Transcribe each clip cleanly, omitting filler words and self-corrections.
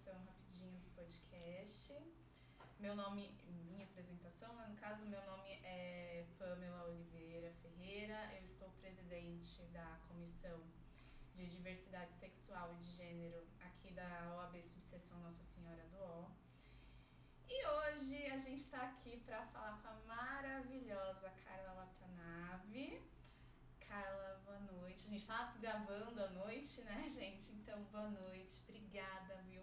introdução rapidinha do podcast. Minha apresentação, né? No caso, meu nome é Pamela Oliveira Ferreira, eu estou presidente da Comissão de Diversidade Sexual e de Gênero aqui da OAB Subseção Nossa Senhora do Ó. E hoje a gente está aqui para falar com a maravilhosa Carla Watanabe. Carla, boa noite. A gente tá gravando à noite, né, gente? Então, boa noite. Obrigada, viu,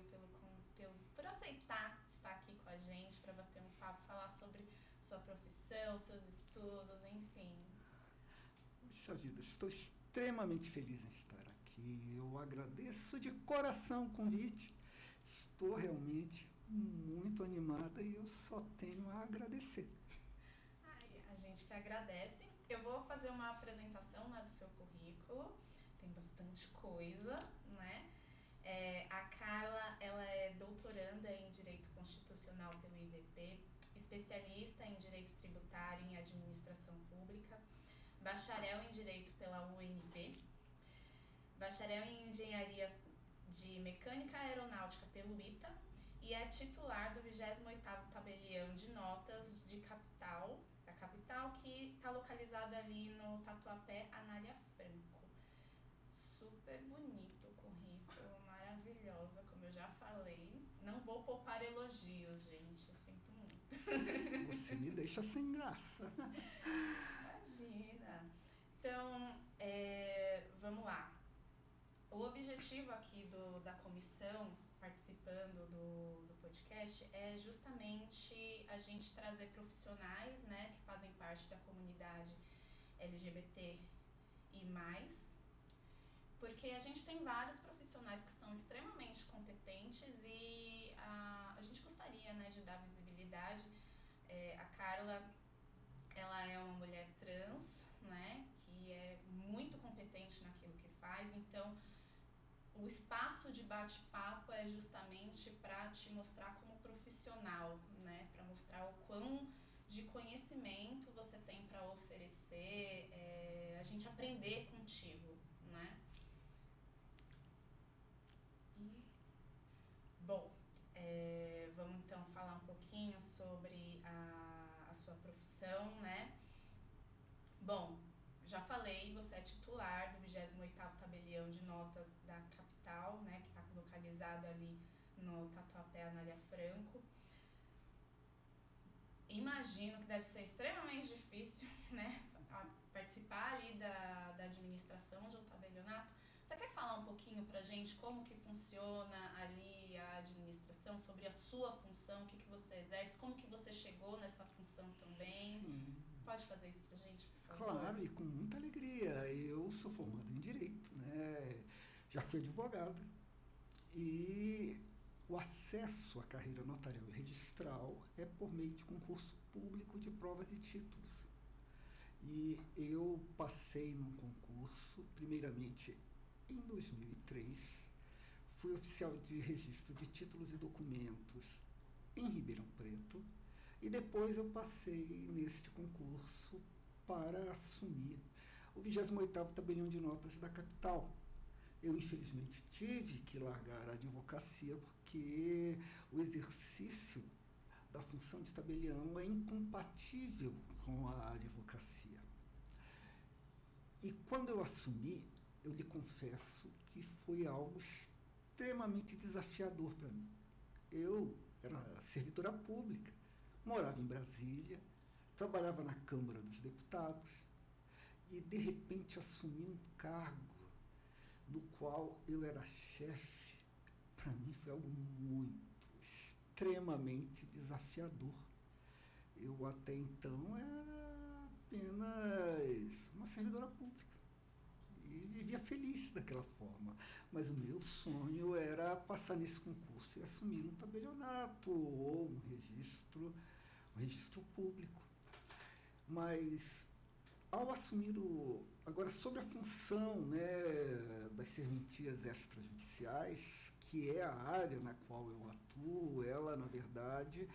por aceitar estar aqui com a gente para bater um papo, falar sobre sua profissão, seus estudos, enfim. Puxa vida, estou extremamente feliz em estar aqui. Eu agradeço de coração o convite. Estou realmente muito animada e eu só tenho a agradecer. A gente que agradece. Eu vou fazer uma apresentação, né, do seu currículo. Tem bastante coisa, né? A Carla, ela é doutoranda em Direito Constitucional pelo IDP, especialista em Direito Tributário e Administração Pública, bacharel em Direito pela UNB, bacharel em Engenharia de Mecânica Aeronáutica pelo ITA e é titular do 28º Tabelião de Notas da capital, que está localizado ali no Tatuapé, Anália Franco. Super bonito o currículo, maravilhosa, como eu já falei. Não vou poupar elogios, gente, eu sinto muito. Você me deixa sem graça. Imagina. Então, vamos lá. O objetivo aqui da comissão, participando do podcast, é justamente a gente trazer profissionais, né, que fazem parte da comunidade LGBT e mais, porque a gente tem vários profissionais que são extremamente competentes e a gente gostaria, né, de dar visibilidade. A Carla, ela é uma mulher trans, né, que é muito competente naquilo que faz, então o espaço de bate-papo é justamente para te mostrar como profissional, né, para mostrar o quão de conhecimento você tem para oferecer, a gente aprender contigo, né. Bom, vamos então falar um pouquinho sobre a sua profissão, né. Bom, já falei, você é titular do 28º Tabelião de Notas da capital, né, que está localizado ali no Tatuapé, Anália Franco. Imagino que deve ser extremamente difícil, né, participar ali da administração de um tabelionato. Você quer falar um pouquinho pra gente como que funciona ali a administração, sobre a sua função, o que você exerce, como que você chegou nessa função também? Sim. Pode fazer isso pra gente, por favor? Claro, e com muita alegria. Eu sou formado em Direito, né? Já fui advogado e o acesso à carreira notarial e registral é por meio de concurso público de provas e títulos. E eu passei num concurso, primeiramente em 2003, fui oficial de registro de títulos e documentos em Ribeirão Preto e depois eu passei neste concurso para assumir o 28º Tabelião de Notas da capital. Eu, infelizmente, tive que largar a advocacia porque o exercício da função de tabelião é incompatível com a advocacia. E quando eu assumi, eu lhe confesso que foi algo extremamente desafiador para mim. Eu era servidora pública, morava em Brasília, trabalhava na Câmara dos Deputados e, de repente, assumi um cargo no qual eu era chefe. Para mim foi algo extremamente desafiador. Eu até então era apenas uma servidora pública e vivia feliz daquela forma, mas o meu sonho era passar nesse concurso e assumir um tabelionato ou um registro público. Mas ao assumir agora sobre a função, né, das serventias extrajudiciais, que é a área na qual eu atuo, ela na verdade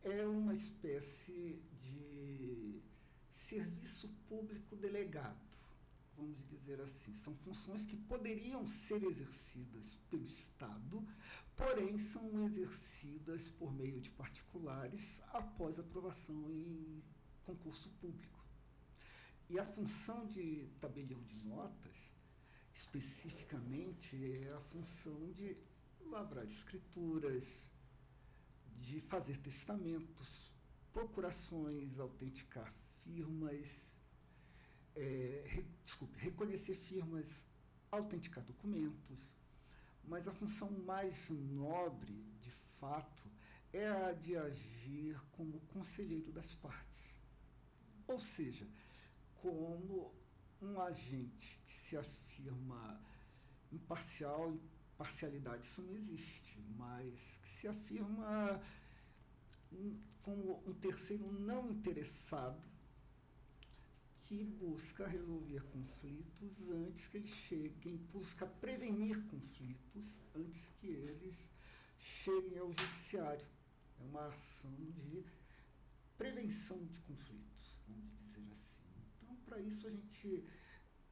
é uma espécie de serviço público delegado. vamos dizer assim, são funções que poderiam ser exercidas pelo Estado, porém são exercidas por meio de particulares após aprovação em concurso público. E a função de tabelião de notas, especificamente, é a função de lavrar escrituras, de fazer testamentos, procurações, autenticar firmas, reconhecer firmas, autenticar documentos, mas a função mais nobre, de fato, é a de agir como conselheiro das partes. Ou seja, como um agente que se afirma imparcial, parcialidade isso não existe, mas que se afirma como um terceiro não interessado que busca resolver conflitos antes que eles cheguem, busca prevenir conflitos antes que eles cheguem ao judiciário. É uma ação de prevenção de conflitos, vamos dizer assim. Então, para isso a gente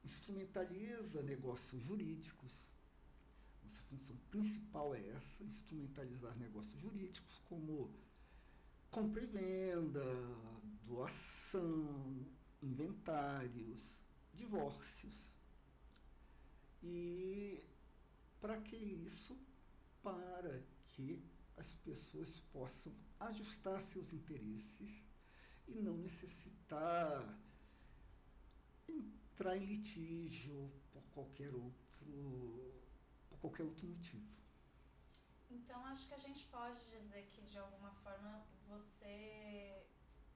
instrumentaliza negócios jurídicos. Nossa função principal é essa, instrumentalizar negócios jurídicos como compra e venda, doação, inventários, divórcios. E para que isso? Para que as pessoas possam ajustar seus interesses e não necessitar entrar em litígio por qualquer outro motivo. Então, acho que a gente pode dizer que, de alguma forma, você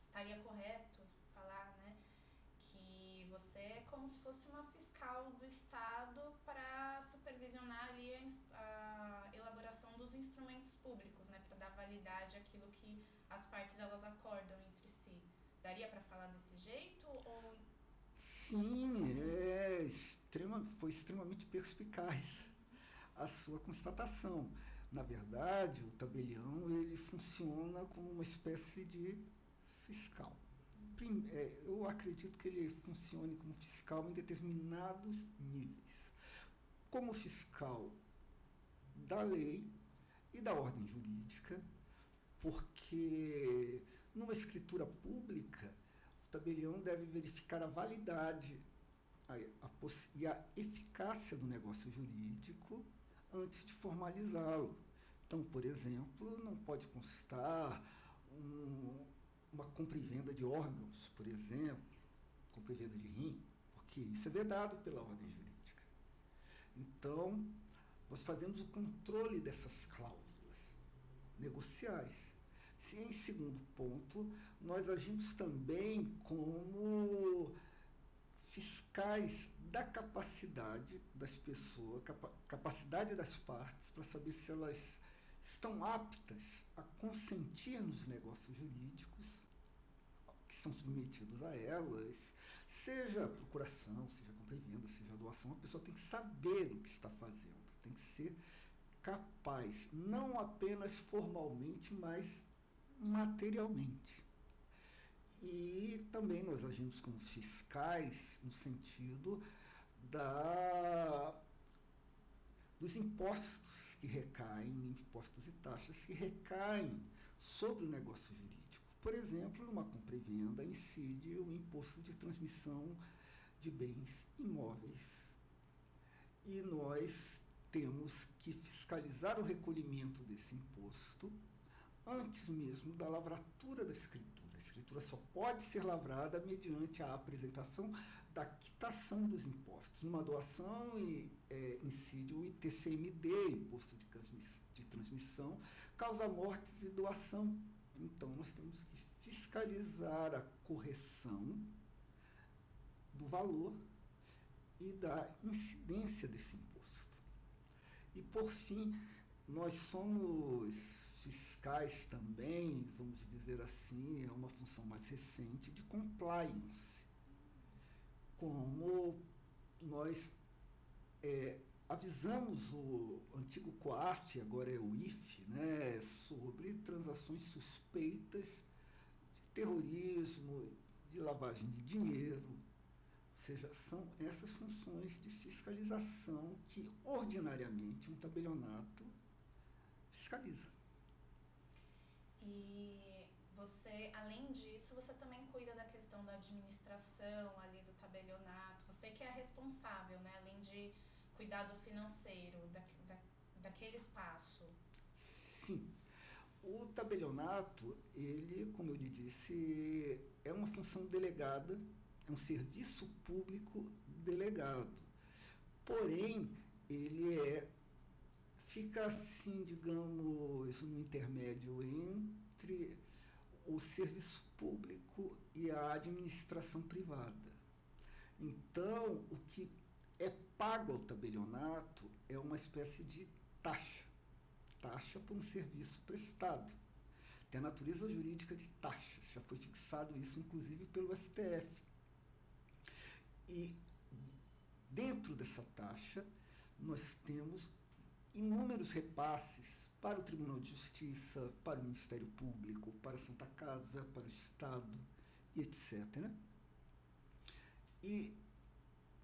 estaria correto falar, né, que você é como se fosse uma fiscal do Estado para supervisionar ali a elaboração dos instrumentos públicos, né, para dar validade àquilo que as partes elas acordam entre si. Daria para falar desse jeito ou... Sim, foi extremamente perspicaz a sua constatação. Na verdade, o tabelião ele funciona como uma espécie de fiscal. Eu acredito que ele funcione como fiscal em determinados níveis. Como fiscal da lei e da ordem jurídica, porque numa escritura pública, o tabelião deve verificar a validade e a eficácia do negócio jurídico antes de formalizá-lo. Então, por exemplo, não pode constar uma compra e venda de órgãos, por exemplo, compra e venda de rim, porque isso é vedado pela ordem jurídica. Então, nós fazemos o controle dessas cláusulas negociais. Se, em segundo ponto, nós agimos também como fiscais da capacidade das pessoas, capacidade das partes para saber se elas estão aptas a consentir nos negócios jurídicos que são submetidos a elas, seja procuração, seja compra e venda, seja doação, a pessoa tem que saber o que está fazendo, tem que ser capaz, não apenas formalmente, mas materialmente. E também nós agimos como fiscais no sentido dos impostos que recaem, impostos e taxas que recaem sobre o negócio jurídico. Por exemplo, numa compra e venda incide o imposto de transmissão de bens imóveis. E nós temos que fiscalizar o recolhimento desse imposto antes mesmo da lavratura da escritura. A escritura só pode ser lavrada mediante a apresentação da quitação dos impostos. Numa doação incide o ITCMD, Imposto de Transmissão, causa-mortes e doação. Então, nós temos que fiscalizar a correção do valor e da incidência desse imposto. E, por fim, nós somos fiscais também, vamos dizer assim, é uma função mais recente de compliance. Como nós avisamos o antigo COAF, agora é o IFE, né, sobre transações suspeitas de terrorismo, de lavagem de dinheiro, Ou seja, são essas funções de fiscalização que, ordinariamente, um tabelionato fiscaliza. E você, além disso, você também cuida da questão da administração ali do tabelionato. Você que é responsável, né? Além de cuidar do financeiro, daquele espaço. Sim. O tabelionato, ele, como eu lhe disse, é uma função delegada, é um serviço público delegado. Porém, ele fica assim, digamos, no intermédio entre o serviço público e a administração privada. Então, o que é pago ao tabelionato é uma espécie de taxa por um serviço prestado. Tem a natureza jurídica de taxa, já foi fixado isso inclusive pelo STF. E dentro dessa taxa, nós temos inúmeros repasses para o Tribunal de Justiça, para o Ministério Público, para a Santa Casa, para o Estado, e etc. E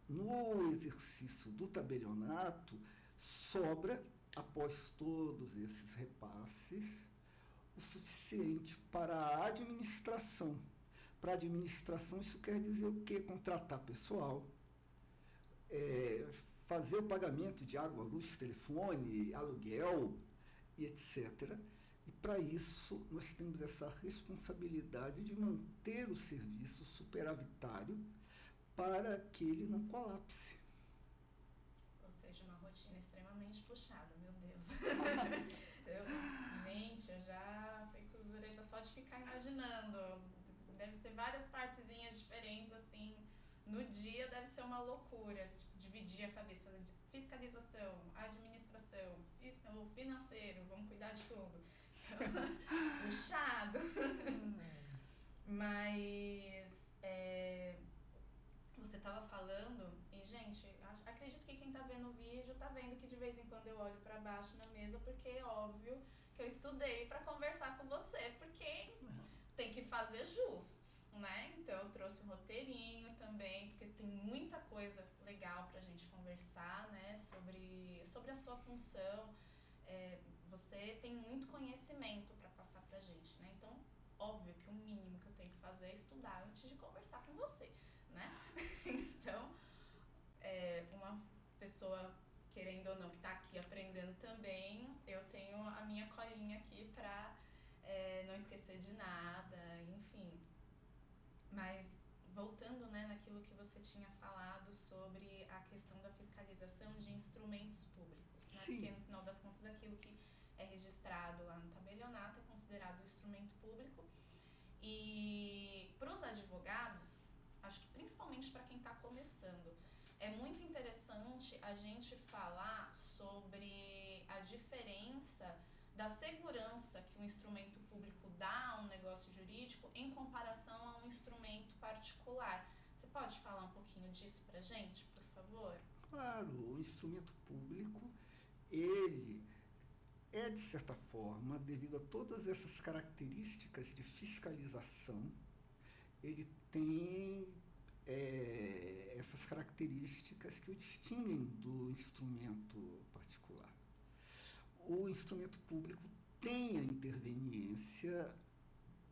no exercício do tabelionato, sobra, após todos esses repasses, o suficiente para a administração. Para a administração, isso quer dizer o quê? Contratar pessoal, fazer o pagamento de água, luz, telefone, aluguel, e etc. E para isso, nós temos essa responsabilidade de manter o serviço superavitário para que ele não colapse. Ou seja, uma rotina extremamente puxada, meu Deus. Gente, eu já fico zureta só de ficar imaginando. Deve ser várias partezinhas diferentes, assim. No dia deve ser uma loucura, tipo, dividir a cabeça de fiscalização, administração, o financeiro, vamos cuidar de tudo. Puxado. Mas você estava falando, e gente, acredito que quem está vendo o vídeo está vendo que de vez em quando eu olho para baixo na mesa, porque é óbvio que eu estudei para conversar com você, porque tem que fazer jus, né? Então eu trouxe um roteirinho também, porque tem muita coisa legal pra gente conversar, né? Sobre a sua função. Você tem muito conhecimento para passar pra gente, né? Então, óbvio que o mínimo que eu tenho que fazer é estudar antes de conversar com você, né? Então, uma pessoa, querendo ou não, que tá aqui aprendendo também, eu tenho a minha colinha aqui pra não esquecer de nada, enfim. Mas, voltando, né, naquilo que você tinha falado sobre a questão da fiscalização de instrumentos públicos, né? Sim. Porque, no final das contas, aquilo que é registrado lá no tabelionato é considerado instrumento público. E, para os advogados, acho que principalmente para quem está começando, é muito interessante a gente falar sobre a diferença da segurança que um instrumento público dá a um negócio jurídico em comparação a um instrumento particular. Você pode falar um pouquinho disso pra gente, por favor? Claro, o instrumento público, ele é, de certa forma, devido a todas essas características de fiscalização, ele tem essas características que o distinguem do instrumento particular. O instrumento público tem a interveniência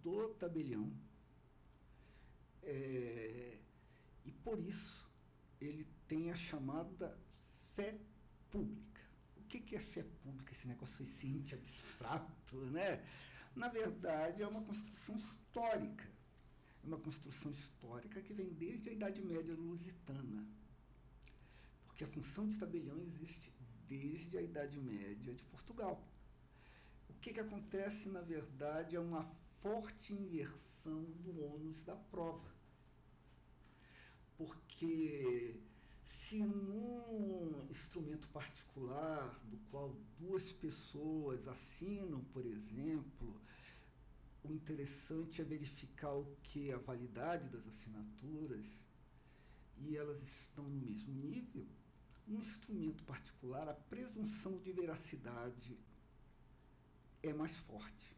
do tabelião, e por isso ele tem a chamada fé pública. O que é fé pública, esse negócio ciente abstrato, né? Na verdade, é uma construção histórica. É uma construção histórica que vem desde a Idade Média lusitana. Porque a função de tabelião existe desde a Idade Média de Portugal. O que acontece, na verdade, é uma forte inversão do ônus da prova. Porque se num instrumento particular, do qual duas pessoas assinam, por exemplo, o interessante é verificar o que é a validade das assinaturas e elas estão no mesmo nível, no instrumento particular a presunção de veracidade é mais forte.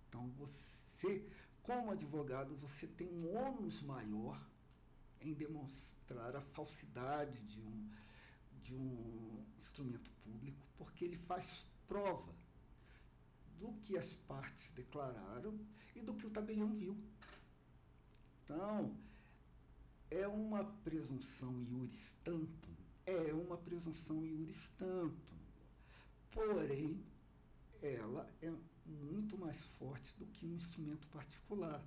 Então você, como advogado, você tem um ônus maior em demonstrar a falsidade de um instrumento público, porque ele faz prova do que as partes declararam e do que o tabelião viu. Então, é uma presunção iuris tantum, porém, ela é muito mais forte do que um instrumento particular.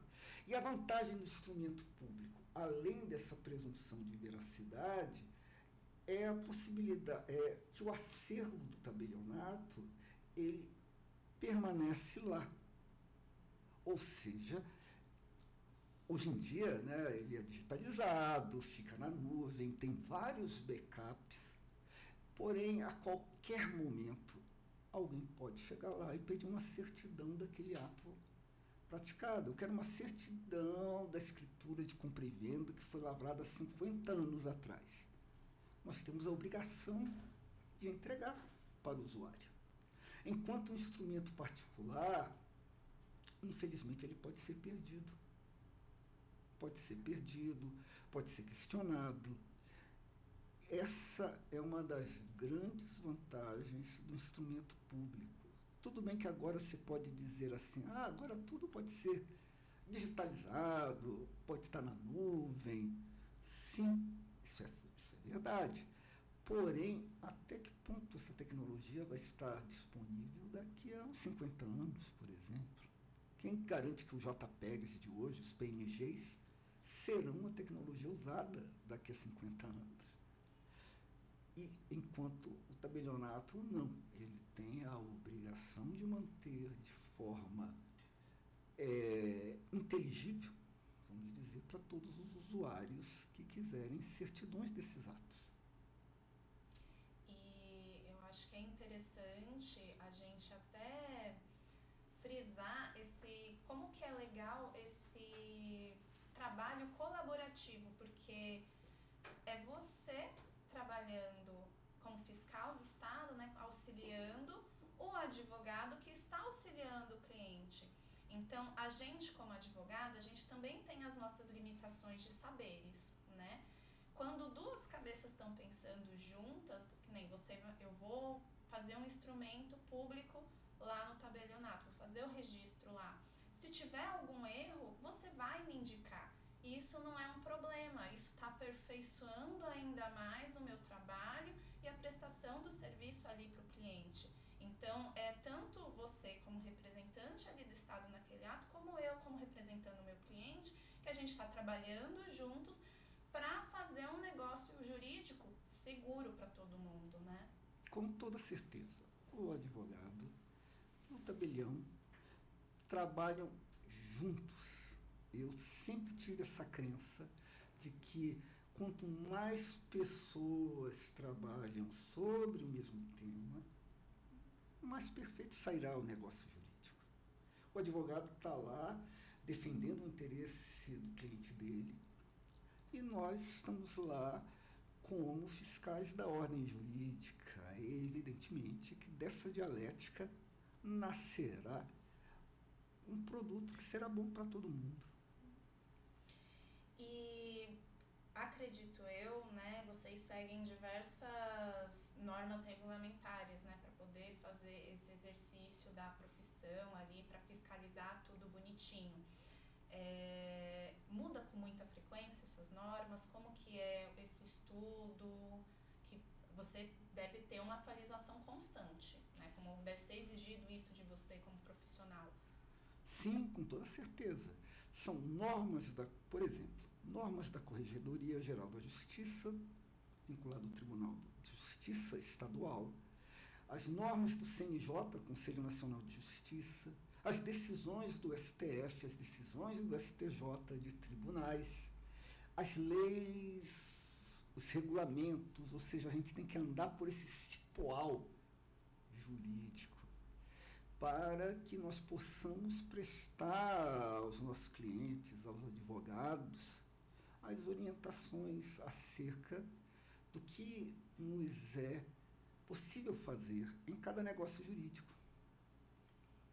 E a vantagem do instrumento público, além dessa presunção de veracidade, é a possibilidade, que o acervo do tabelionato, ele permanece lá. Ou seja, hoje em dia, né, ele é digitalizado, fica na nuvem, tem vários backups, porém, a qualquer momento, alguém pode chegar lá e pedir uma certidão daquele ato praticado. Eu quero uma certidão da escritura de compra e venda que foi lavrada há 50 anos atrás. Nós temos a obrigação de entregar para o usuário. Enquanto um instrumento particular, infelizmente, ele pode ser perdido. Pode ser questionado. Essa é uma das grandes vantagens do instrumento público. Tudo bem que agora você pode dizer assim, agora tudo pode ser digitalizado, pode estar na nuvem. Sim, isso é verdade. Porém, até que ponto essa tecnologia vai estar disponível daqui a uns 50 anos, por exemplo? Quem garante que os JPEGs de hoje, os PNGs, serão uma tecnologia usada daqui a 50 anos? E enquanto o tabelionato não, ele tem a obrigação de manter de forma inteligível, vamos dizer, para todos os usuários que quiserem certidões desses atos. E eu acho que é interessante a gente até frisar como que é legal esse trabalho colaborativo, porque é você trabalhando como fiscal do Estado, né, auxiliando o advogado que está auxiliando o cliente. Então, a gente como advogado, a gente também tem as nossas limitações de saberes, né? Quando duas cabeças estão pensando juntas, que nem eu vou fazer um instrumento público lá no tabelionato, vou fazer o registro lá. Se tiver algum erro, você vai me indicar. E isso não é um problema, isso está aperfeiçoando ainda mais o meu trabalho e a prestação do serviço ali para o cliente. Então, é tanto você como representante ali do Estado naquele ato, como eu como representando o meu cliente, que a gente está trabalhando juntos para fazer um negócio jurídico seguro para todo mundo, né? Com toda certeza, o advogado e o tabelião trabalham juntos. Eu sempre tive essa crença de que quanto mais pessoas trabalham sobre o mesmo tema, mais perfeito sairá o negócio jurídico. O advogado está lá defendendo o interesse do cliente dele e nós estamos lá como fiscais da ordem jurídica. E evidentemente que dessa dialética nascerá um produto que será bom para todo mundo. E acredito eu, né, vocês seguem diversas normas regulamentares, né, para poder fazer esse exercício da profissão ali, para fiscalizar tudo bonitinho. Muda com muita frequência essas normas? Como que é esse estudo? Que você deve ter uma atualização constante, né? Como deve ser exigido isso de você como profissional? Sim, com toda certeza. São normas por exemplo, normas da Corregedoria Geral da Justiça, vinculado ao Tribunal de Justiça Estadual, as normas do CNJ, Conselho Nacional de Justiça, as decisões do STF, as decisões do STJ de tribunais, as leis, os regulamentos, ou seja, a gente tem que andar por esse cipoal jurídico para que nós possamos prestar aos nossos clientes, aos advogados, as orientações acerca do que nos é possível fazer em cada negócio jurídico.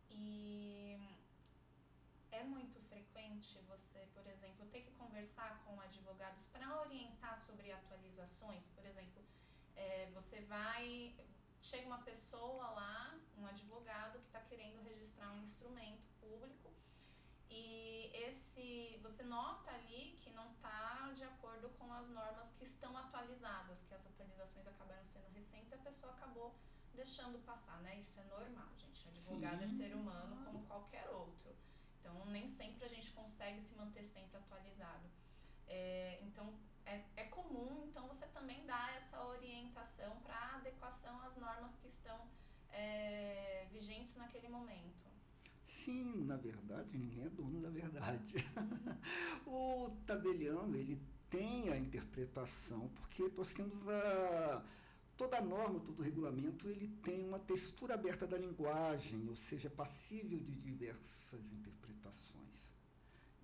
E é muito frequente frequente você, por exemplo, ter que conversar com advogados para orientar sobre atualizações? Por exemplo, chega uma pessoa lá, um advogado que está querendo registrar um instrumento público e você nota ali que não está de acordo com as normas que estão atualizadas, que as atualizações acabaram sendo recentes e a pessoa acabou deixando passar, né? Isso é normal, gente. Advogado é ser humano como qualquer outro. Então, nem sempre a gente consegue se manter sempre atualizado. Então, é comum, então, você também dar essa orientação para adequação às normas que estão vigentes naquele momento. Sim, na verdade, ninguém é dono da verdade. O tabelião, ele tem a interpretação, porque nós temos toda norma, todo regulamento, ele tem uma textura aberta da linguagem, ou seja, passível de diversas interpretações.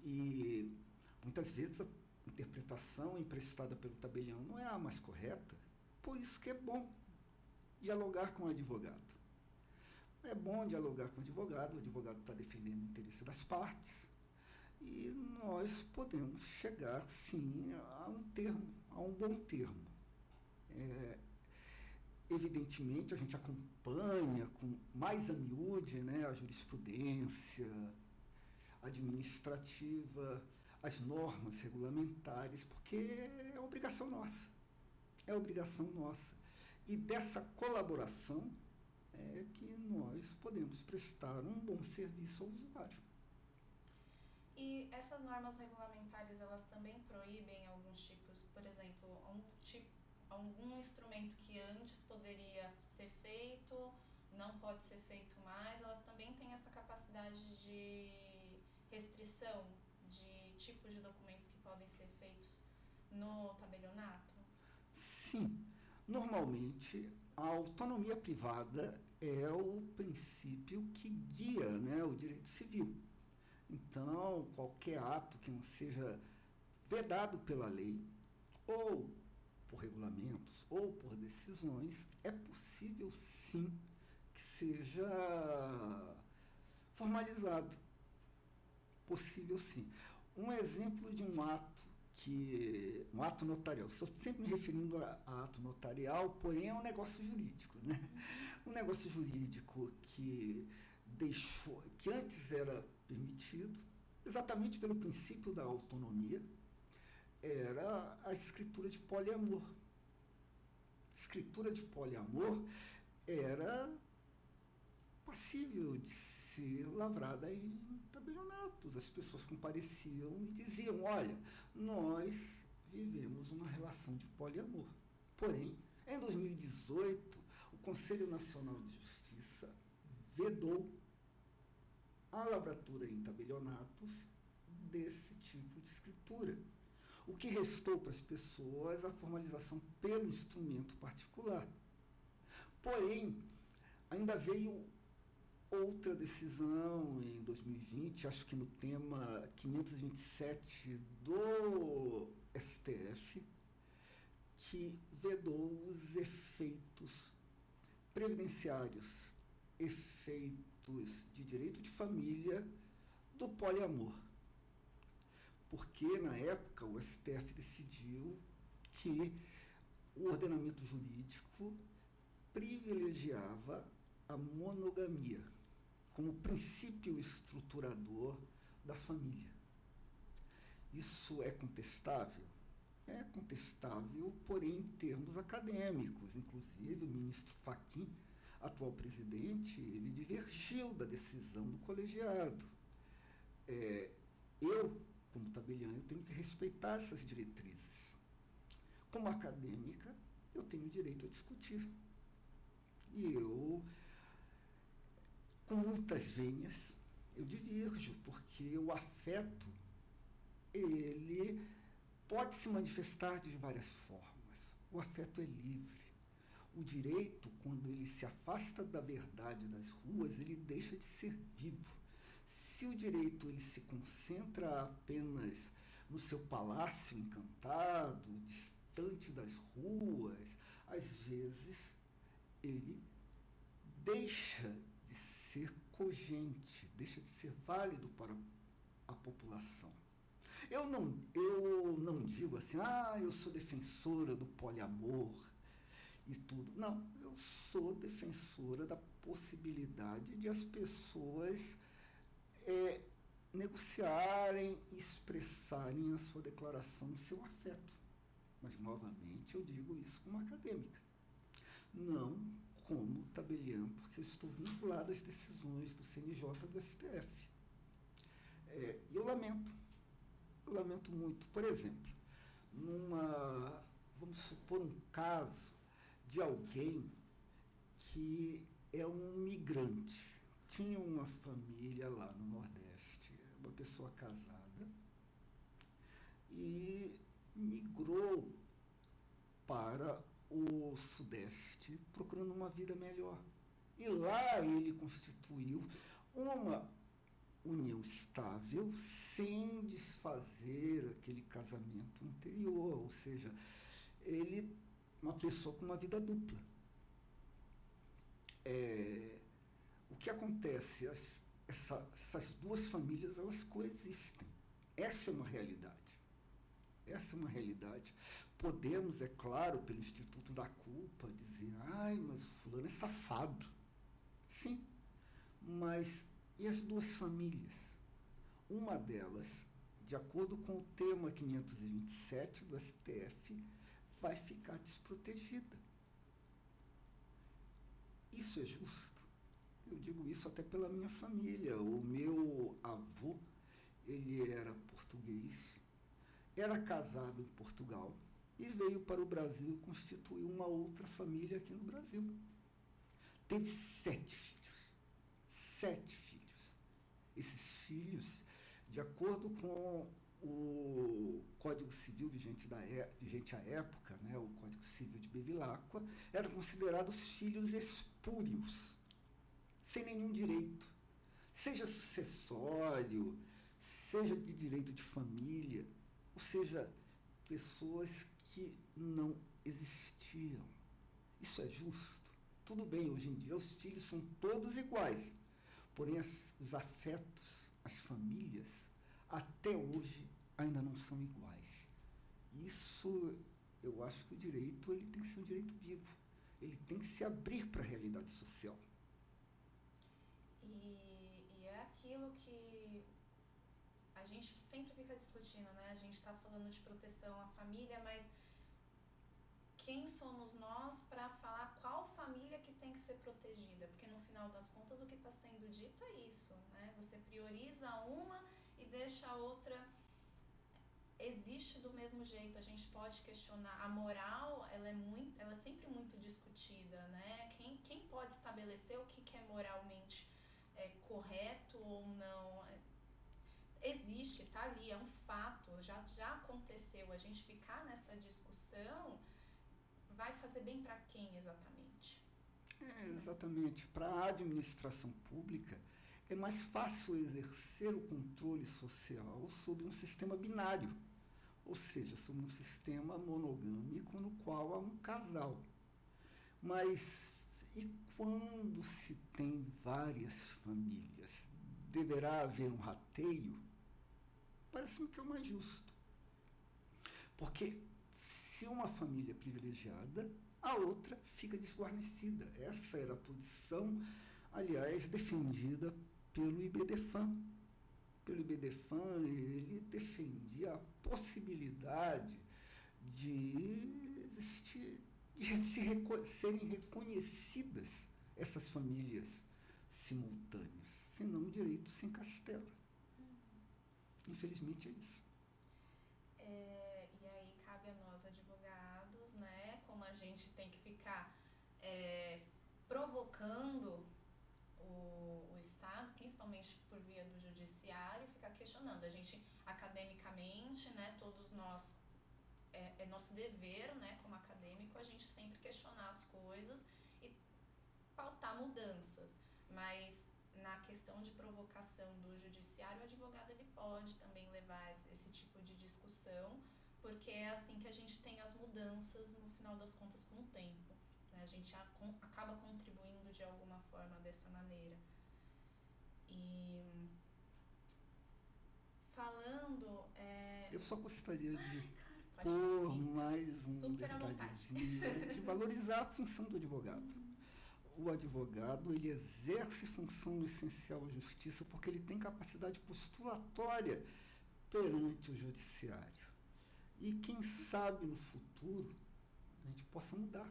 E muitas vezes a interpretação emprestada pelo tabelião não é a mais correta, por isso que é bom dialogar com o advogado. É bom dialogar com o advogado está defendendo o interesse das partes, e nós podemos chegar, sim, a um termo, a um bom termo. Evidentemente, a gente acompanha com mais a miúde, né, a jurisprudência administrativa, as normas regulamentares, porque é obrigação nossa. É obrigação nossa. E dessa colaboração é que nós podemos prestar um bom serviço ao usuário. E essas normas regulamentares, elas também proíbem alguns tipos, por exemplo, algum instrumento que antes poderia ser feito, não pode ser feito mais, elas também têm essa capacidade de restrição de tipos de documentos que podem ser feitos no tabelionato? Sim, normalmente a autonomia privada é o princípio que guia, né, o direito civil. Então, qualquer ato que não seja vedado pela lei, ou por regulamentos, ou por decisões, é possível sim que seja formalizado. Possível sim. Um exemplo de um ato notarial, estou sempre me referindo a ato notarial, porém é um negócio jurídico, né? Um negócio jurídico que antes era permitido, exatamente pelo princípio da autonomia, era a escritura de poliamor. A escritura de poliamor era passível de ser lavrada em tabelionatos. As pessoas compareciam e diziam, olha, nós vivemos uma relação de poliamor. Porém, em 2018, o Conselho Nacional de Justiça vedou a lavratura em tabelionatos desse tipo de escritura. O que restou para as pessoas a formalização pelo instrumento particular. Porém, ainda veio outra decisão em 2020, acho que no tema 527 do STF, que vedou os efeitos previdenciários, efeitos de direito de família do poliamor. Porque, na época, o STF decidiu que o ordenamento jurídico privilegiava a monogamia como princípio estruturador da família. Isso é contestável? É contestável, porém, em termos acadêmicos. Inclusive, o ministro Fachin, atual presidente, ele divergiu da decisão do colegiado. Eu, como tabelião, eu tenho que respeitar essas diretrizes. Como acadêmica, eu tenho o direito a discutir. E eu, com muitas venhas, eu divirjo, porque o afeto, ele pode se manifestar de várias formas. O afeto é livre. O direito, quando ele se afasta da verdade das ruas, ele deixa de ser vivo. Se o direito ele se concentra apenas no seu palácio encantado, distante das ruas, às vezes ele deixa de ser cogente, deixa de ser válido para a população. Eu não digo assim, eu sou defensora do poliamor e tudo. Não, eu sou defensora da possibilidade de as pessoas negociarem, expressarem a sua declaração, o seu afeto. Mas, novamente, eu digo isso como acadêmica. Não como tabelião, porque eu estou vinculado às decisões do CNJ e do STF. E eu lamento muito. Por exemplo, vamos supor um caso de alguém que é um migrante. Tinha uma família lá no Nordeste, uma pessoa casada, e migrou para o Sudeste procurando uma vida melhor. E lá ele constituiu uma união estável sem desfazer aquele casamento anterior, ou seja, uma pessoa com uma vida dupla. O que acontece? Essas duas famílias, elas coexistem. Essa é uma realidade. Podemos, é claro, pelo Instituto da Culpa, dizer, mas o fulano é safado. Sim, mas e as duas famílias? Uma delas, de acordo com o tema 527 do STF, vai ficar desprotegida. Isso é justo? Eu digo isso até pela minha família. O meu avô, ele era português, era casado em Portugal e veio para o Brasil e constituiu uma outra família aqui no Brasil. Teve 7 filhos. 7 filhos. Esses filhos, de acordo com o Código Civil vigente à época, né, o Código Civil de Bevilacqua, eram considerados filhos espúrios, sem nenhum direito, seja sucessório, seja de direito de família, ou seja, pessoas que não existiam. Isso é justo? Tudo bem, hoje em dia os filhos são todos iguais, porém os afetos, as famílias, até hoje ainda não são iguais. Isso, eu acho que o direito ele tem que ser um direito vivo, ele tem que se abrir para a realidade social. E é aquilo que a gente sempre fica discutindo, né? A gente está falando de proteção à família, mas quem somos nós para falar qual família que tem que ser protegida? Porque no final das contas o que está sendo dito é isso, né? Você prioriza uma e deixa a outra. Existe do mesmo jeito, a gente pode questionar. A moral, ela é sempre muito discutida, né? Quem pode estabelecer o que é moralmente correto ou não? Existe, tá ali, é um fato, já aconteceu. A gente ficar nessa discussão vai fazer bem para quem exatamente? Exatamente. Para a administração pública, é mais fácil exercer o controle social sobre um sistema binário, ou seja, sobre um sistema monogâmico no qual há um casal. Mas e quando se tem várias famílias? Deverá haver um rateio? Parece-me que é o mais justo. Porque se uma família é privilegiada, a outra fica desguarnecida. Essa era a posição, aliás, defendida pelo IBDFAM. Pelo IBDFAM, ele defendia a possibilidade de existir, de serem reconhecidas essas famílias simultâneas, senão um direito sem castelo. Infelizmente é isso. E aí cabe a nós, advogados, né, como a gente tem que ficar provocando o Estado, principalmente por via do judiciário, ficar questionando. A gente, academicamente, né, todos nós, é nosso dever, né, como acadêmico, a gente sempre questionar as coisas e pautar mudanças. Mas na questão de provocação do judiciário, o advogado ele pode também levar esse tipo de discussão, porque é assim que a gente tem as mudanças, no final das contas, com o tempo. Né? A gente acaba contribuindo de alguma forma dessa maneira. E falando... Eu só gostaria de Pode pôr ir. mais um Super à vontade. detalhezinho, de valorizar a função do advogado. O advogado, ele exerce função essencial à justiça porque ele tem capacidade postulatória perante o judiciário. E quem sabe no futuro a gente possa mudar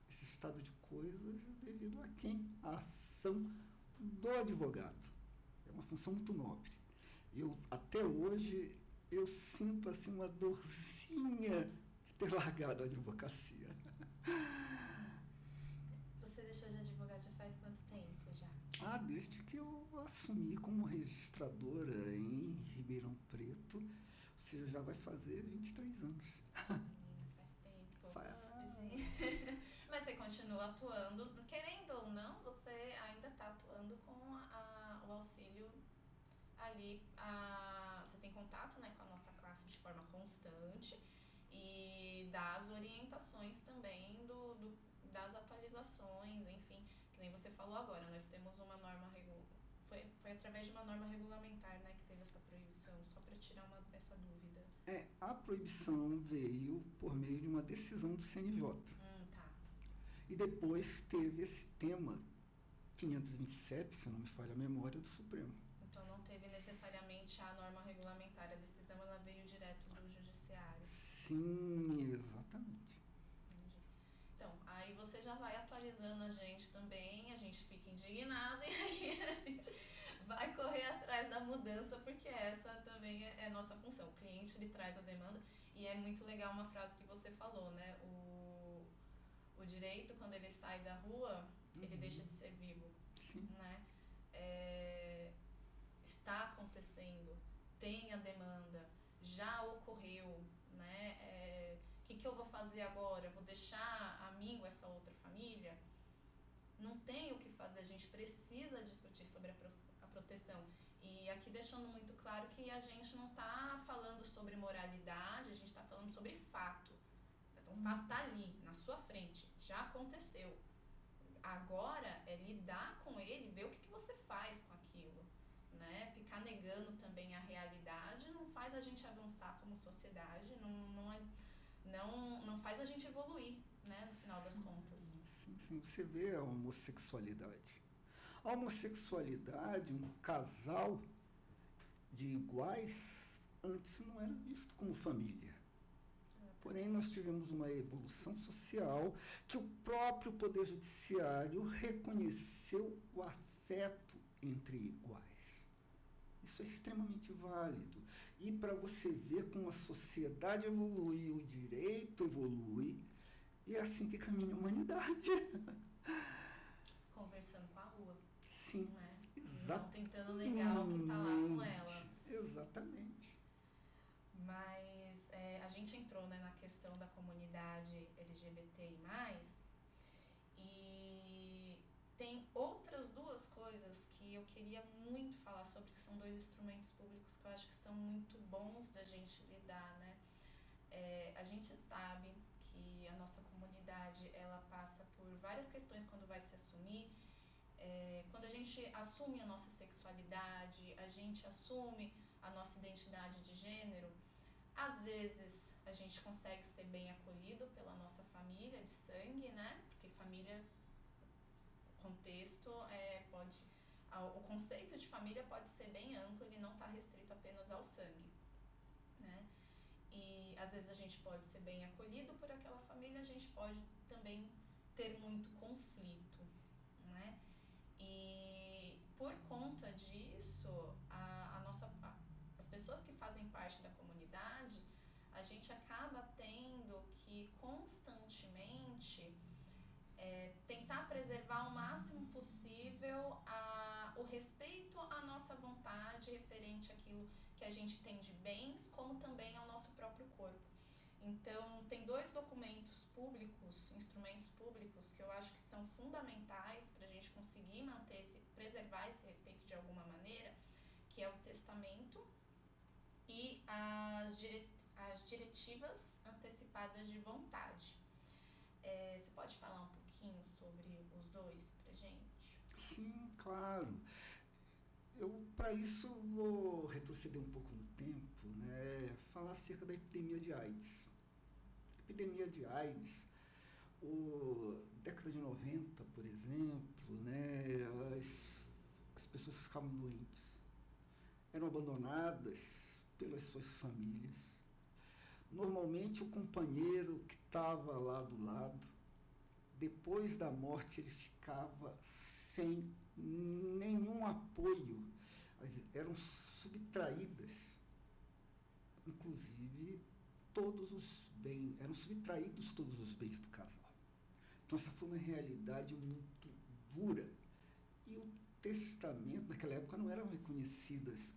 esse estado de coisas devido a quem? A ação do advogado. É uma função muito nobre. Até hoje, eu sinto assim uma dorzinha de ter largado a advocacia. Você deixou de advogar já faz quanto tempo já? Desde que eu assumi como registradora em Ribeirão Preto, ou seja, já vai fazer 23 anos. Menina, faz tempo. Mas você continua atuando, querendo ou não, você ainda está atuando com o auxílio ali. Você tem contato, né, com a nossa classe de forma constante e dá as orientações também das atualizações, enfim, que nem você falou agora, nós temos uma norma foi através de uma norma regulamentar, né, que teve essa proibição, só para tirar essa dúvida. A proibição veio por meio de uma decisão do CNJ. Tá. E depois teve esse tema 527, se não me falha a memória, do Supremo. Então não teve necessariamente a norma regulamentar, a decisão ela veio direto do judiciário. Sim, exatamente. Entendi. Então, aí você já vai atualizando a gente também, a gente fica indignado e aí a gente vai correr atrás da mudança, porque essa também é a nossa função. O cliente, ele traz a demanda e é muito legal uma frase que você falou, né? O direito, quando ele sai da rua, ele deixa de ser vivo. Sim. Né? Está acontecendo, tem a demanda, já ocorreu, né? O que eu vou fazer agora? Eu vou deixar a mim ou essa outra família? Não tem o que fazer, a gente precisa discutir sobre a proteção. E aqui deixando muito claro que a gente não está falando sobre moralidade, a gente está falando sobre fato. Então o fato está ali, na sua frente, já aconteceu. Agora é lidar com ele, ver o que você faz com aquilo. Né? Ficar negando também a realidade não faz a gente avançar como sociedade, não faz a gente evoluir, né, no final das contas. Sim, você vê a homossexualidade. A homossexualidade, um casal de iguais, antes não era visto como família. Porém, nós tivemos uma evolução social que o próprio Poder Judiciário reconheceu o afeto entre iguais. Isso é extremamente válido. E para você ver como a sociedade evolui, o direito evolui, e é assim que caminha a humanidade. Conversando com a rua. Sim, né? exatamente. Não tentando negar o que está lá com ela. Exatamente. Mas a gente entrou, né, na questão da comunidade LGBTI+, e tem outras duas coisas que eu queria muito falar sobre, que são dois instrumentos públicos que eu acho que são muito bons da gente lidar, né? A gente sabe que a nossa comunidade, ela passa por várias questões quando vai se assumir. Quando a gente assume a nossa sexualidade, a gente assume a nossa identidade de gênero, às vezes a gente consegue ser bem acolhido pela nossa família de sangue, né? Porque família, o contexto o conceito de família pode ser bem amplo, ele não está restrito apenas ao sangue, né? E às vezes a gente pode ser bem acolhido por aquela família, a gente pode também ter muito conflito, né? E por conta disso, as pessoas que fazem parte da comunidade, a gente acaba tendo que constantemente tentar preservar o máximo possível o respeito à nossa vontade referente àquilo que a gente tem de bens, como também ao nosso próprio corpo. Então, tem dois documentos públicos, instrumentos públicos, que eu acho que são fundamentais para a gente conseguir preservar esse respeito de alguma maneira, que é o testamento e as diretivas antecipadas de vontade. Você pode falar um pouquinho sobre os dois pra gente? Sim, claro. Eu, para isso, vou retroceder um pouco no tempo, né? Falar acerca da epidemia de AIDS. A epidemia de AIDS, década de 90, por exemplo, né? As pessoas ficavam doentes, eram abandonadas pelas suas famílias. Normalmente, o companheiro que estava lá do lado, depois da morte, ele ficava sem nenhum apoio. Eram subtraídas, inclusive, eram subtraídos todos os bens do casal. Então, essa foi uma realidade muito dura. E o testamento, naquela época, não eram reconhecidas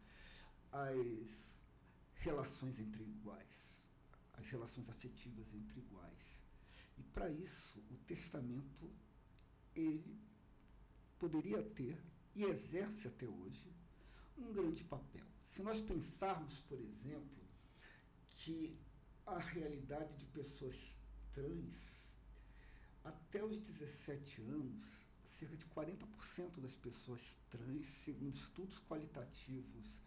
as relações entre iguais, as relações afetivas entre iguais. E para isso, o testamento, ele poderia ter, e exerce até hoje, um grande papel. Se nós pensarmos, por exemplo, que a realidade de pessoas trans, até os 17 anos, cerca de 40% das pessoas trans, segundo estudos qualitativos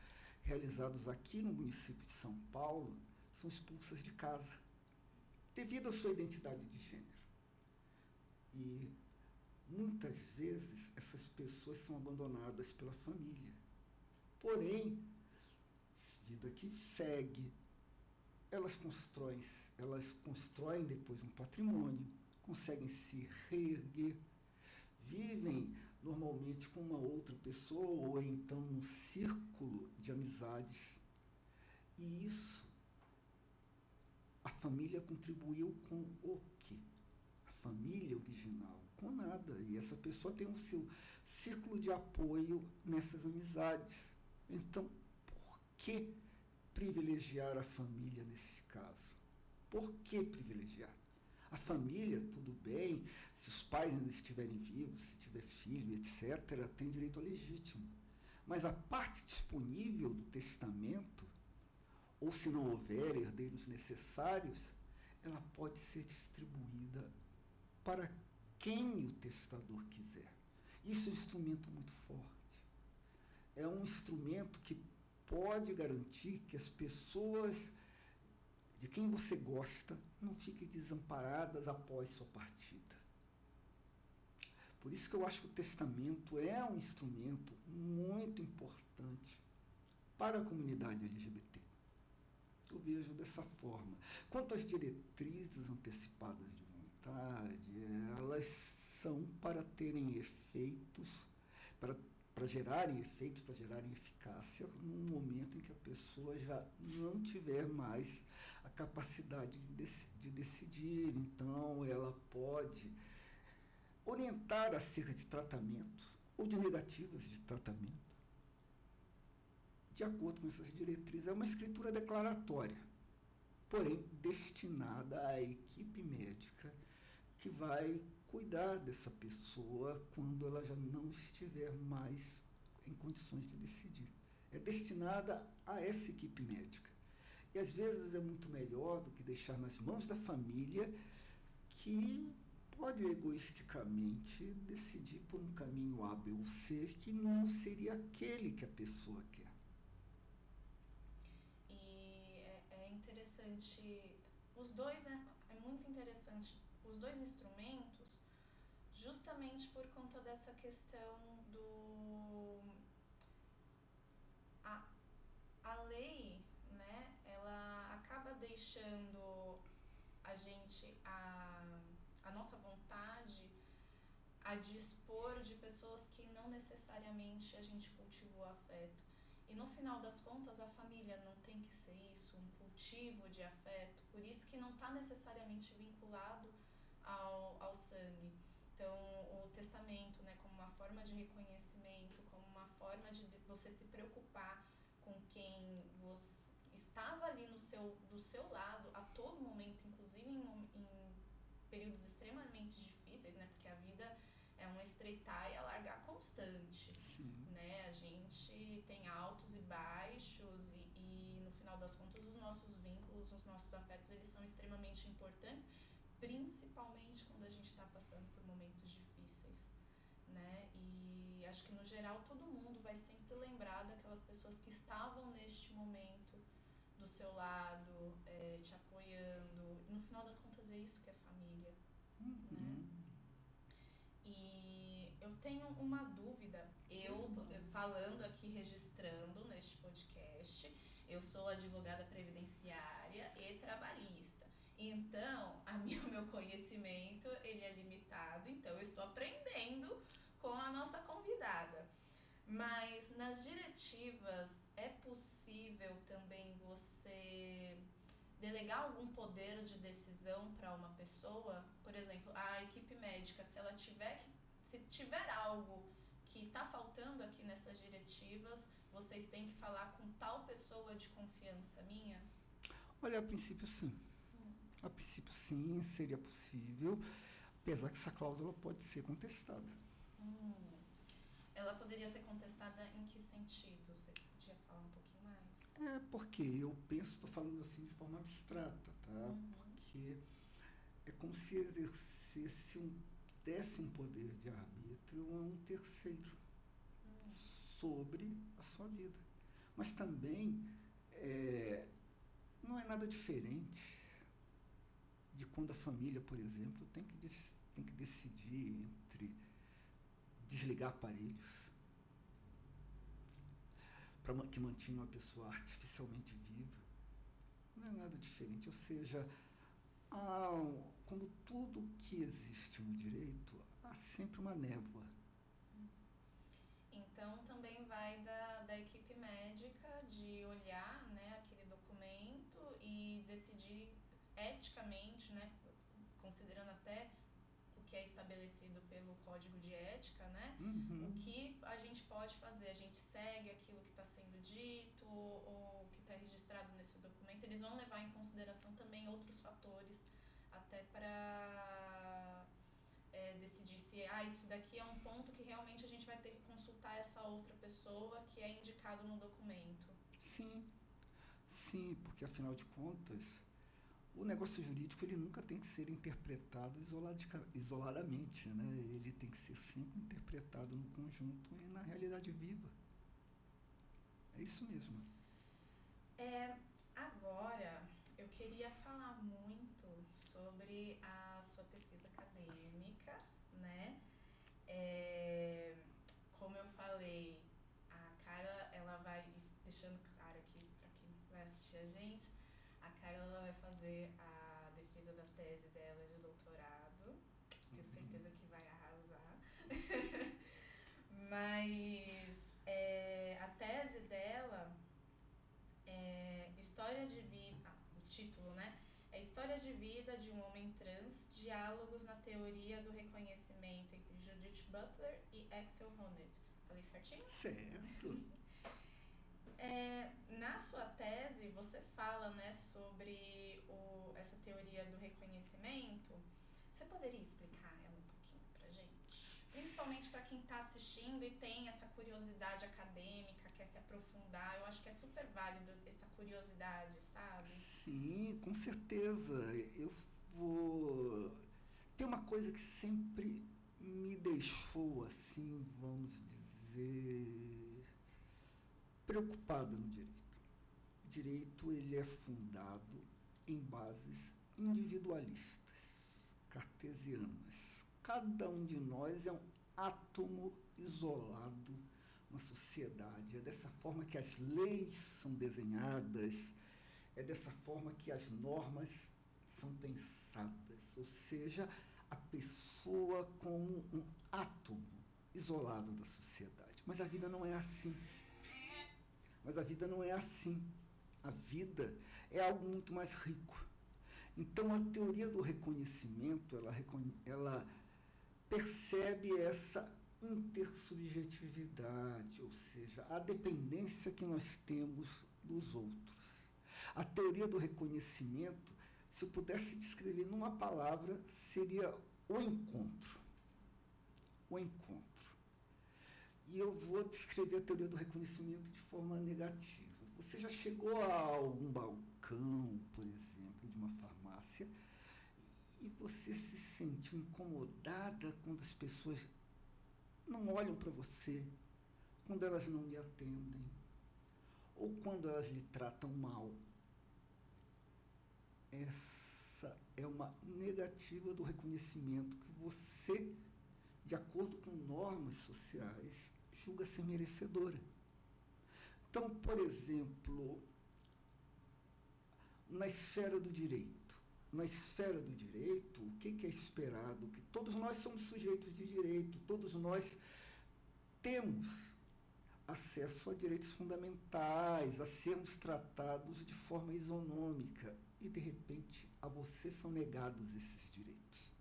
realizados aqui no município de São Paulo, são expulsas de casa, devido à sua identidade de gênero. E muitas vezes essas pessoas são abandonadas pela família. Porém, vida que segue, elas constroem depois um patrimônio, conseguem se reerguer, vivem normalmente com uma outra pessoa ou então um círculo de amizades. E isso, a família contribuiu com o quê? A família original, com nada. E essa pessoa tem o seu círculo de apoio nessas amizades. Então, por que privilegiar a família nesse caso? Por que privilegiar? A família, tudo bem, se os pais ainda estiverem vivos, se tiver filho, etc., tem direito ao legítimo. Mas a parte disponível do testamento, ou se não houver herdeiros necessários, ela pode ser distribuída para quem o testador quiser. Isso é um instrumento muito forte. É um instrumento que pode garantir que as pessoas de quem você gosta não fiquem desamparadas após sua partida. Por isso que eu acho que o testamento é um instrumento muito importante para a comunidade LGBT. Eu vejo dessa forma. Quanto às diretrizes antecipadas de vontade, elas são para terem efeitos, para gerarem efeitos, para gerarem eficácia no momento em que a pessoa já não tiver mais a capacidade de decidir. Então, ela pode orientar acerca de tratamento ou de negativas de tratamento, de acordo com essas diretrizes. É uma escritura declaratória, porém destinada à equipe médica que vai cuidar dessa pessoa quando ela já não estiver mais em condições de decidir. É destinada a essa equipe médica. E às vezes é muito melhor do que deixar nas mãos da família, que pode egoisticamente decidir por um caminho A, B ou C que não seria aquele que a pessoa quer. E é interessante, os dois, é muito interessante, os dois instrumentos, justamente por conta dessa questão a lei, né, ela acaba deixando a gente, a nossa vontade a dispor de pessoas que não necessariamente a gente cultivou afeto. E no final das contas, a família não tem que ser isso, um cultivo de afeto, por isso que não está necessariamente vinculado ao sangue. Então, o testamento, né, como uma forma de reconhecimento, como uma forma de você se preocupar com quem você estava ali do seu lado a todo momento, inclusive em períodos extremamente difíceis, né, porque a vida é um estreitar e alargar constante. Sim. Né? A gente tem altos e baixos e no final das contas os nossos vínculos, os nossos afetos, eles são extremamente importantes, principalmente quando a gente está passando por momentos difíceis, né? E acho que no geral todo mundo vai sempre sempre lembrar daquelas pessoas que estavam neste momento do seu lado, te apoiando. No final das contas é isso que é família, né? E eu tenho uma dúvida, falando aqui, registrando neste podcast, eu sou advogada previdenciária e trabalhista. Então, o meu conhecimento, ele é limitado, então eu estou aprendendo com a nossa convidada. Mas nas diretivas é possível também você delegar algum poder de decisão para uma pessoa? Por exemplo, a equipe médica, se tiver algo que está faltando aqui nessas diretivas, vocês têm que falar com tal pessoa de confiança minha? Olha, a princípio sim. A princípio sim, seria possível, apesar que essa cláusula pode ser contestada. Ela poderia ser contestada em que sentido? Você podia falar um pouquinho mais? Porque eu penso, estou falando assim de forma abstrata, tá? Porque é como se desse um poder de arbítrio a um terceiro sobre a sua vida. Mas também não é nada diferente de quando a família, por exemplo, tem que decidir entre desligar aparelhos que mantinham uma pessoa artificialmente viva. Não é nada diferente, ou seja, como tudo que existe no direito, há sempre uma névoa. Então também vai da equipe médica de olhar, né, aquele documento e decidir eticamente, né, considerando até o que é estabelecido pelo Código de Ética, né, o que a gente pode fazer. A gente segue aquilo que está sendo dito ou que está registrado nesse documento. Eles vão levar em consideração também outros fatores, até para decidir se isso daqui é um ponto que realmente a gente vai ter que consultar essa outra pessoa que é indicado no documento. Sim, porque afinal de contas, o negócio jurídico ele nunca tem que ser interpretado isoladamente, né? Ele tem que ser sempre interpretado no conjunto e na realidade viva. É isso mesmo. Agora, eu queria falar muito sobre a sua pesquisa acadêmica, né? Como eu falei, a Carla, ela vai, deixando claro aqui para quem vai assistir a gente, a Carla ela vai fazer a defesa da tese dela de doutorado. Tenho certeza que vai arrasar. Mas a tese dela é História de Vida, o título, né? É História de Vida de um Homem Trans, Diálogos na Teoria do Reconhecimento entre Judith Butler e Axel Honneth. Falei certinho? Certo. Na sua tese, você fala, né, sobre essa teoria do reconhecimento. Você poderia explicar ela um pouquinho pra gente? Principalmente para quem está assistindo e tem essa curiosidade acadêmica, quer se aprofundar. Eu acho que é super válido essa curiosidade, sabe? Sim, com certeza. Eu vou... Tem uma coisa que sempre me deixou, assim, vamos dizer, preocupada no direito. O direito ele é fundado em bases individualistas, cartesianas. Cada um de nós é um átomo isolado na sociedade. É dessa forma que as leis são desenhadas, é dessa forma que as normas são pensadas. Ou seja, a pessoa como um átomo isolado da sociedade. Mas a vida não é assim. A vida é algo muito mais rico. Então, a teoria do reconhecimento, ela percebe essa intersubjetividade, ou seja, a dependência que nós temos dos outros. A teoria do reconhecimento, se eu pudesse descrever numa palavra, seria o encontro. O encontro. E eu vou descrever a teoria do reconhecimento de forma negativa. Você já chegou a algum balcão, por exemplo, de uma farmácia, e você se sente incomodada quando as pessoas não olham para você, quando elas não lhe atendem, ou quando elas lhe tratam mal. Essa é uma negativa do reconhecimento que você, de acordo com normas sociais, julga ser merecedora. Então, por exemplo, na esfera do direito, o que é esperado? Que todos nós somos sujeitos de direito, todos nós temos acesso a direitos fundamentais, a sermos tratados de forma isonômica, e de repente a você são negados esses direitos.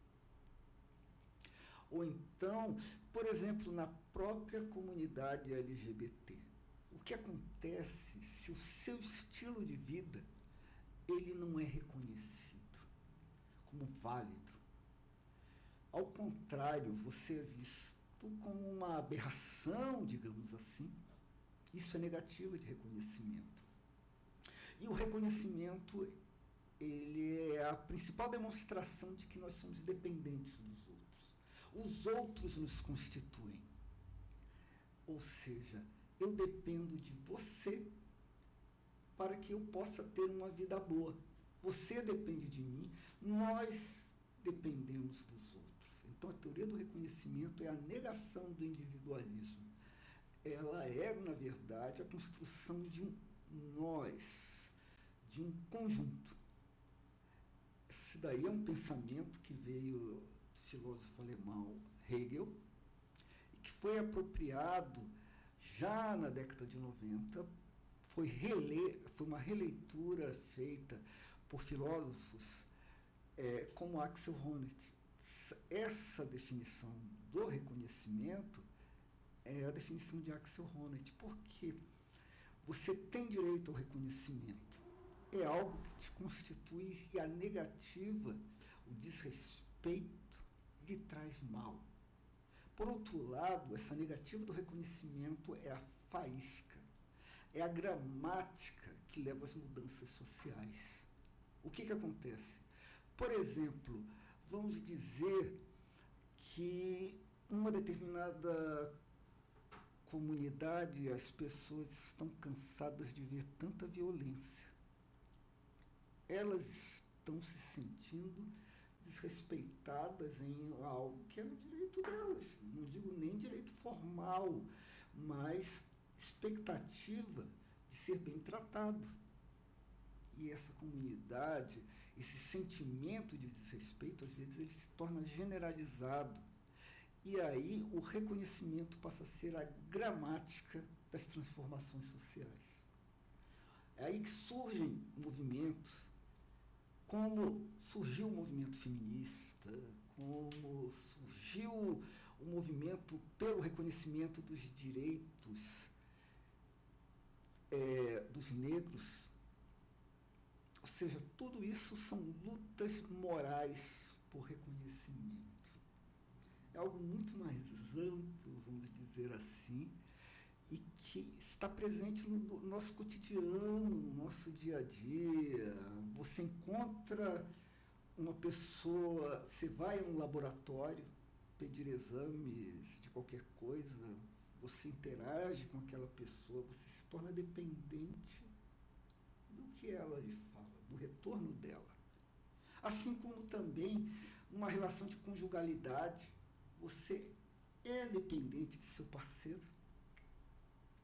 Ou então, por exemplo, na própria comunidade LGBT, o que acontece se o seu estilo de vida ele não é reconhecido como válido? Ao contrário, você é visto como uma aberração, digamos assim. Isso é negativo de reconhecimento. E o reconhecimento, ele é a principal demonstração de que nós somos dependentes dos outros. Os outros nos constituem. Ou seja, eu dependo de você para que eu possa ter uma vida boa. Você depende de mim, nós dependemos dos outros. Então, a teoria do reconhecimento é a negação do individualismo. Ela é, na verdade, a construção de um nós, de um conjunto. Esse daí é um pensamento que veio do filósofo alemão Hegel e que foi apropriado já na década de 90, foi uma releitura feita por filósofos como Axel Honneth. Essa definição do reconhecimento é a definição de Axel Honneth. Por quê? Você tem direito ao reconhecimento. É algo que te constitui, e a negativa, o desrespeito, lhe traz mal. Por outro lado, essa negativa do reconhecimento é a faísca, é a gramática que leva às mudanças sociais. O que acontece? Por exemplo, vamos dizer que uma determinada comunidade, as pessoas estão cansadas de ver tanta violência. Elas estão se sentindo desrespeitadas em algo que é no direito delas. Não digo nem direito formal, mas expectativa de ser bem tratado. E essa comunidade, esse sentimento de desrespeito, às vezes ele se torna generalizado. E aí o reconhecimento passa a ser a gramática das transformações sociais. É aí que surgem movimentos, como surgiu o movimento feminista, como surgiu o movimento pelo reconhecimento dos direitos dos negros. Ou seja, tudo isso são lutas morais por reconhecimento. É algo muito mais amplo, vamos dizer assim, e que está presente no nosso cotidiano, no nosso dia a dia. Você encontra uma pessoa, você vai a um laboratório pedir exames de qualquer coisa, você interage com aquela pessoa, você se torna dependente do que ela lhe fala, do retorno dela. Assim como também uma relação de conjugalidade, você é dependente de seu parceiro.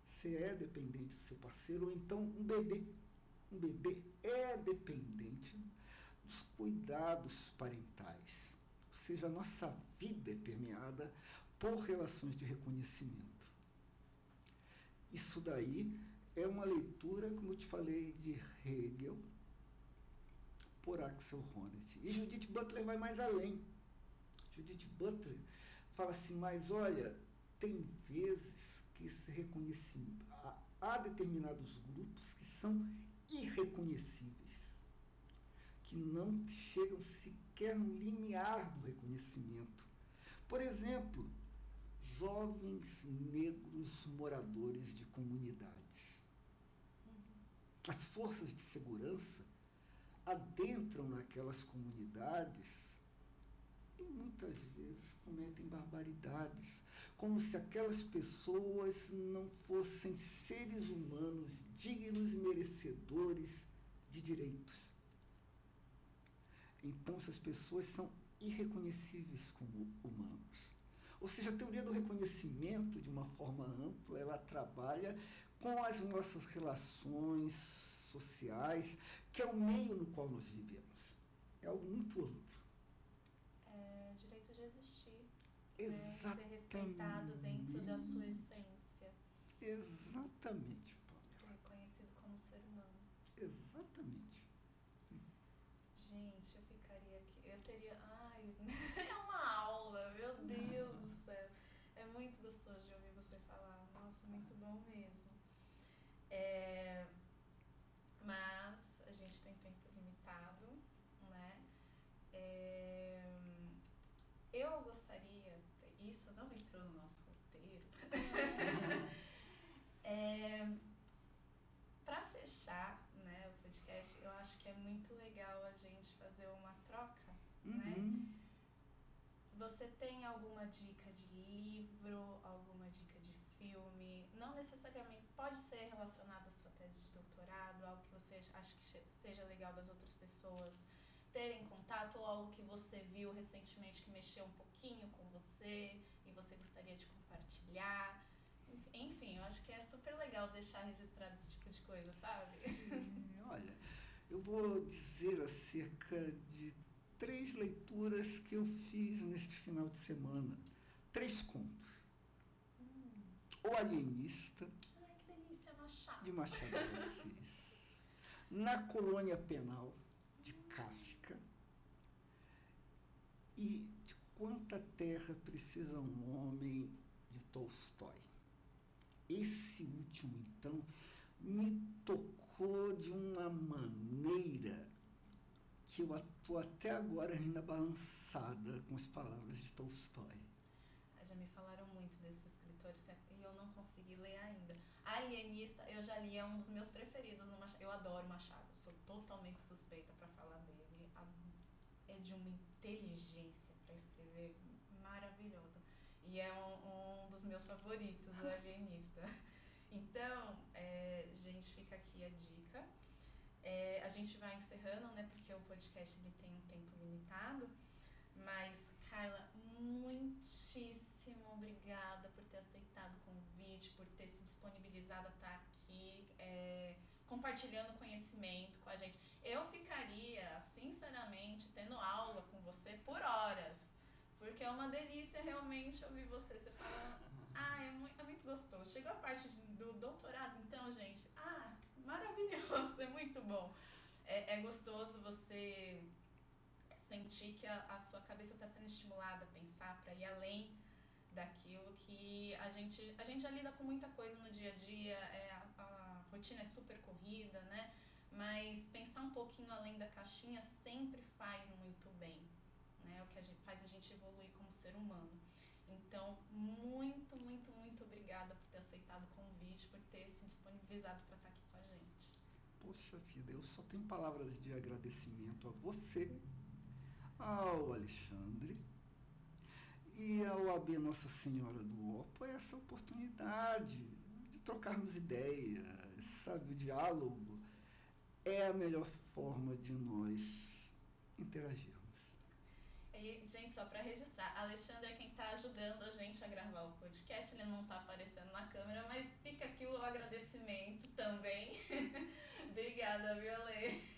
Você é dependente do seu parceiro, ou então um bebê. Um bebê é dependente dos cuidados parentais. Ou seja, a nossa vida é permeada por relações de reconhecimento. Isso daí é uma leitura, como eu te falei, de Hegel por Axel Honneth. E Judith Butler vai mais além. Judith Butler fala assim, mas olha, tem vezes que esse reconhecimento, há determinados grupos que são irreconhecíveis, que não chegam sequer no limiar do reconhecimento. Por exemplo, jovens negros moradores de comunidades. As forças de segurança adentram naquelas comunidades e muitas vezes cometem barbaridades, como se aquelas pessoas não fossem seres humanos dignos e merecedores de direitos. Então, essas pessoas são irreconhecíveis como humanos. Ou seja, a teoria do reconhecimento, de uma forma ampla, ela trabalha com as nossas relações sociais, que é o meio no qual nós vivemos. É algo muito amplo. É direito de existir. Exatamente. Ser respeitado dentro da sua essência. Exatamente, Pamela. Ser reconhecido como ser humano. Exatamente. Gente, eu ficaria aqui. Eu teria. Ai, é uma aula, meu Deus do céu. É muito gostoso de ouvir você falar. Nossa, muito bom mesmo. Mas a gente tem tempo limitado, né? Eu gostaria. Isso não entrou no nosso roteiro. Para fechar, né, o podcast, eu acho que é muito legal a gente fazer uma troca, né? Você tem alguma dica de livro, alguma dica de filme? Não necessariamente, pode ser relacionado à sua tese de doutorado, algo que você acha que seja legal das outras pessoas terem contato, ou algo que você viu recentemente que mexeu um pouquinho com você e você gostaria de compartilhar. Enfim, eu acho que é super legal deixar registrado esse tipo de coisa, sabe? Olha, eu vou dizer acerca de 3 leituras que eu fiz neste final de semana. 3 contos. O Alienista, Ai, que delícia, Machado. de Machado de Assis. Na Colônia Penal, de Kafka. E De Quanta Terra Precisa um Homem, de Tolstói. Esse último, então, me tocou de uma maneira que eu estou até agora ainda balançada com as palavras de Tolstói. Já me falaram muito desses escritores e eu não consegui ler ainda. Alienista, eu já li, é um dos meus preferidos no Machado. Eu adoro Machado, sou totalmente suspeita para falar dele. É de uma inteligência para escrever maravilhosa. E é um dos meus favoritos, o Alienista. Então, gente, fica aqui a dica. A gente vai encerrando, né, porque o podcast ele tem um tempo limitado. Mas, Carla, muitíssimo obrigada por ter aceitado o convite, por ter se disponibilizado a estar aqui, compartilhando conhecimento com a gente. Eu ficaria, sinceramente, tendo aula com você por horas, porque é uma delícia realmente ouvir você. Você fala, é muito gostoso. Chegou a parte do doutorado, então, gente, maravilhoso, é muito bom. É gostoso você sentir que a sua cabeça está sendo estimulada a pensar para ir além daquilo que a gente já lida com muita coisa no dia a dia, a rotina é super corrida, né? Mas pensar um pouquinho além da caixinha sempre faz muito bem, né? O que faz a gente evoluir como ser humano. Então, muito, muito, muito obrigada por ter aceitado o convite, por ter se disponibilizado para estar aqui com a gente. Poxa vida, eu só tenho palavras de agradecimento a você, ao Alexandre e ao AB Nossa Senhora do Ó por essa oportunidade de trocarmos ideias, sabe? O diálogo é a melhor forma de nós interagirmos. E, gente, só para registrar, Alexandre é quem está ajudando a gente a gravar o podcast, ele não está aparecendo na câmera, mas fica aqui o agradecimento também. Obrigada, viu, Ale?